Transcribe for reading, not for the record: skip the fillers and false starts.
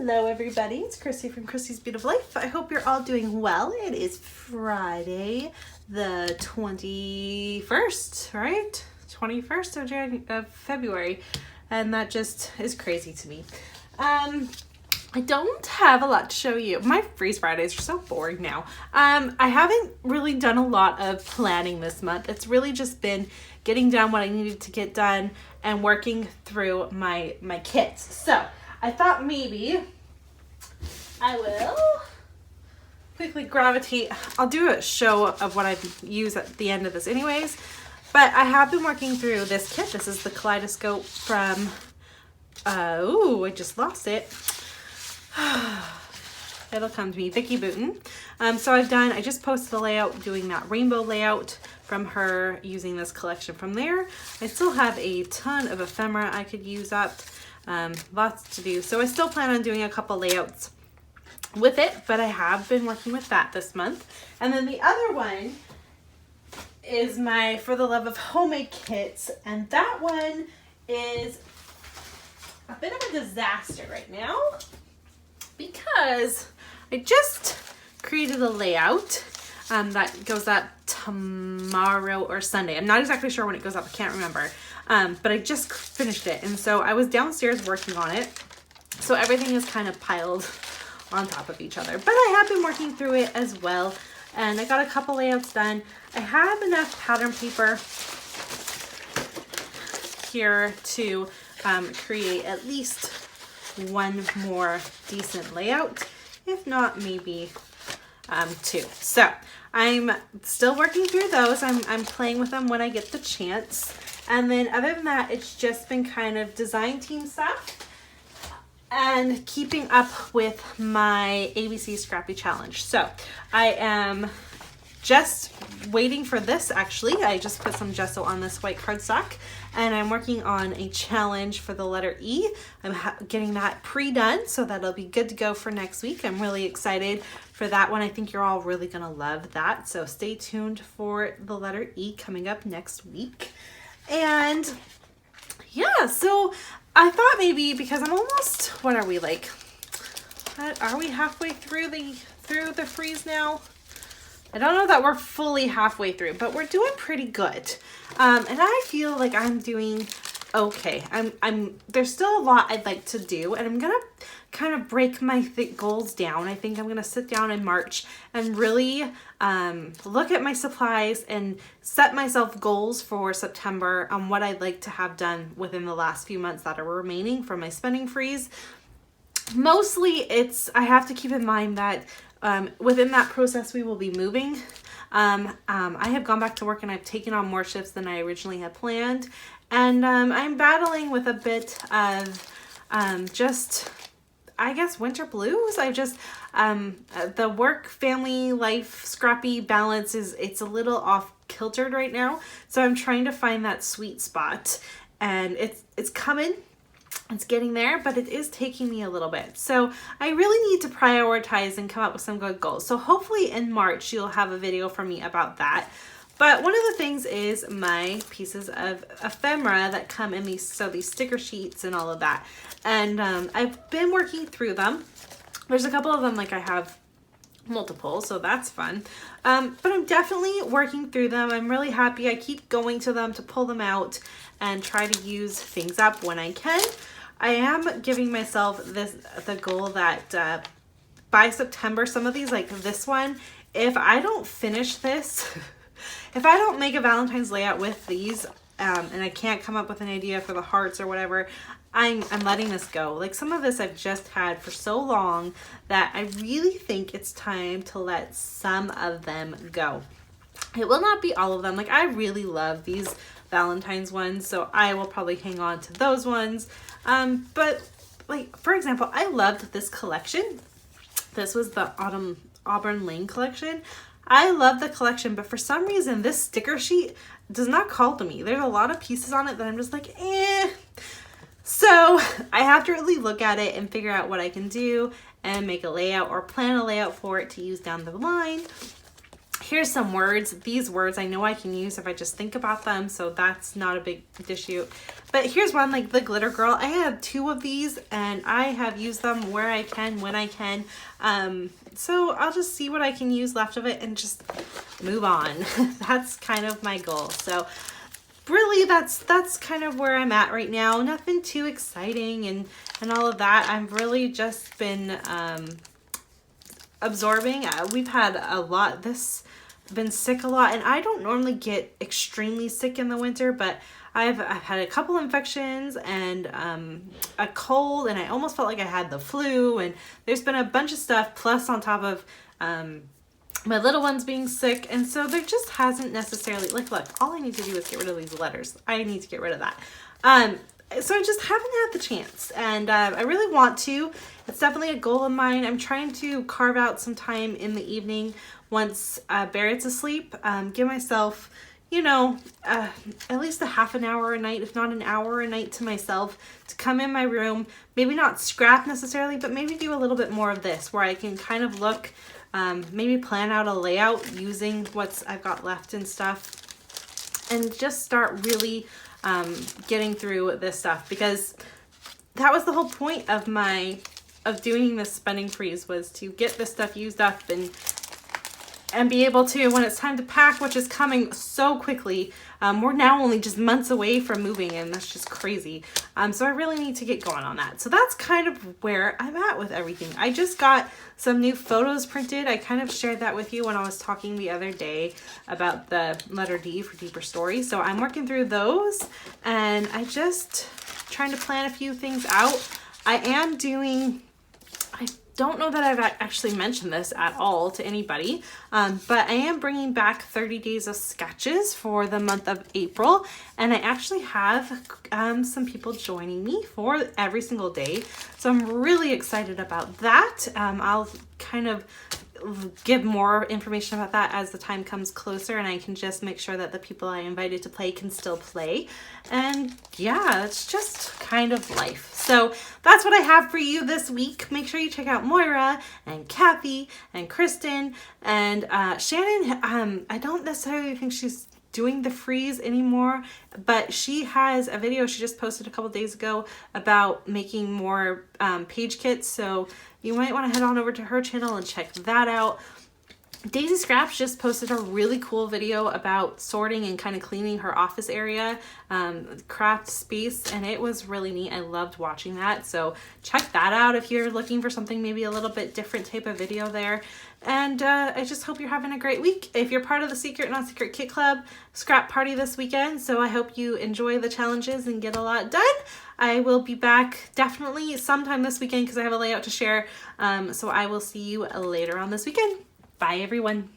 Hello everybody, it's Christy from Christy's Beautiful Life. I hope you're all doing well. It is Friday the 21st, right? 21st of February, and that just is crazy to me. I don't have a lot to show you. My Freeze Fridays are so boring now. I haven't really done a lot of planning this month. It's really just been getting done what I needed to get done and working through my kits. So I thought maybe I will quickly gravitate. I'll do a show of what I use at the end of this anyways, but I have been working through this kit. This is the Kaleidoscope from, I just lost it. It'll come to me, Vicki Boutin. So I just posted a layout doing that rainbow layout from her using this collection from there. I still have a ton of ephemera I could use up. Lots to do. So I still plan on doing a couple layouts with it, but I have been working with that this month. And then the other one is my For the Love of Homemade kits, and that one is a bit of a disaster right now because I just created a layout that goes up tomorrow or Sunday. I'm not exactly sure when it goes up. I can't remember. But I just finished it. And so I was downstairs working on it. So everything is kind of piled on top of each other. But I have been working through it as well. And I got a couple layouts done. I have enough pattern paper here to create at least one more decent layout. If not, maybe two. So I'm still working through those. I'm playing with them when I get the chance. And then other than that, it's just been kind of design team stuff and keeping up with my ABC Scrappy Challenge. So I am just waiting for this actually. I just put some gesso on this white cardstock and I'm working on a challenge for the letter E. I'm getting that pre-done so that'll be good to go for next week. I'm really excited for that one. I think you're all really gonna love that. So stay tuned for the letter E coming up next week. And yeah, so I thought maybe because I'm almost, what are we like? Are we halfway through the freeze now? I don't know that we're fully halfway through, but we're doing pretty good. And I feel like I'm doing okay. There's still a lot I'd like to do, and I'm gonna kind of break my goals down. I think I'm gonna sit down in March and really look at my supplies and set myself goals for September on what I'd like to have done within the last few months that are remaining from my spending freeze. Mostly I have to keep in mind that within that process we will be moving. I have gone back to work and I've taken on more shifts than I originally had planned. And I'm battling with a bit of just, I guess, winter blues. The work, family, life, scrappy balance it's a little off kiltered right now. So I'm trying to find that sweet spot, and it's coming. It's getting there, but it is taking me a little bit. So I really need to prioritize and come up with some good goals. So hopefully in March, you'll have a video from me about that. But one of the things is my pieces of ephemera that come in these sticker sheets and all of that. And I've been working through them. There's a couple of them, like I have multiple, so that's fun. But I'm definitely working through them. I'm really happy. I keep going to them to pull them out and try to use things up when I can. I am giving myself the goal that by September, some of these, like this one, if I don't finish this, if I don't make a Valentine's layout with these, and I can't come up with an idea for the hearts or whatever, I'm letting this go. Like some of this I've just had for so long that I really think it's time to let some of them go. It will not be all of them. Like I really love these Valentine's ones, so I will probably hang on to those ones. But like, for example, I loved this collection. This was the Auburn Lane collection. I love the collection, but for some reason this sticker sheet does not call to me. There's a lot of pieces on it that I'm just like, eh. So I have to really look at it and figure out what I can do and make a layout or plan a layout for it to use down the line. Here's some words. These words I know I can use if I just think about them, so that's not a big issue. But here's one, like the glitter girl. I have 2 of these and I have used them where I can, when I can. So I'll just see what I can use left of it and just move on. That's kind of my goal. So really that's kind of where I'm at right now. Nothing too exciting and all of that. I've really just been absorbing. We've had a lot been sick a lot, and I don't normally get extremely sick in the winter, but I've had a couple infections and a cold, and I almost felt like I had the flu, and there's been a bunch of stuff plus on top of my little ones being sick, and so there just hasn't necessarily, like, look, all I need to do is get rid of these letters. I need to get rid of that. So I just haven't had the chance, and I really want to. It's definitely a goal of mine. I'm trying to carve out some time in the evening once Barrett's asleep. Give myself, you know, at least a half an hour a night, if not an hour a night to myself, to come in my room, maybe not scrap necessarily, but maybe do a little bit more of this where I can kind of look, maybe plan out a layout using what's I've got left and stuff, and just start really getting through this stuff, because that was the whole point of doing this spending freeze, was to get this stuff used up and be able to, when it's time to pack, which is coming so quickly. We're now only just months away from moving, and that's just crazy. So I really need to get going on that. So that's kind of where I'm at with everything. I just got some new photos printed. I kind of shared that with you when I was talking the other day about the letter D for Deeper Story. So I'm working through those, and I just trying to plan a few things out. I don't know that I've actually mentioned this at all to anybody, but I am bringing back 30 Days of Sketches for the month of April, and I actually have some people joining me for every single day, so I'm really excited about that. I'll kind of give more information about that as the time comes closer, and I can just make sure that the people I invited to play can still play. And yeah, it's just kind of life. So that's what I have for you this week. Make sure you check out Moira and Kathy and Kristen and Shannon. I don't necessarily think she's doing the freeze anymore, but she has a video she just posted a couple days ago about making more page kits, so you might want to head on over to her channel and check that out. Daisy Scraps just posted a really cool video about sorting and kind of cleaning her office area, craft space, and it was really neat. I loved watching that, so check that out if you're looking for something maybe a little bit different type of video there. And I just hope you're having a great week. If you're part of the Secret Not Secret Kit Club scrap party this weekend, so I hope you enjoy the challenges and get a lot done. I will be back definitely sometime this weekend because I have a layout to share, so I will see you later on this weekend. Bye, everyone.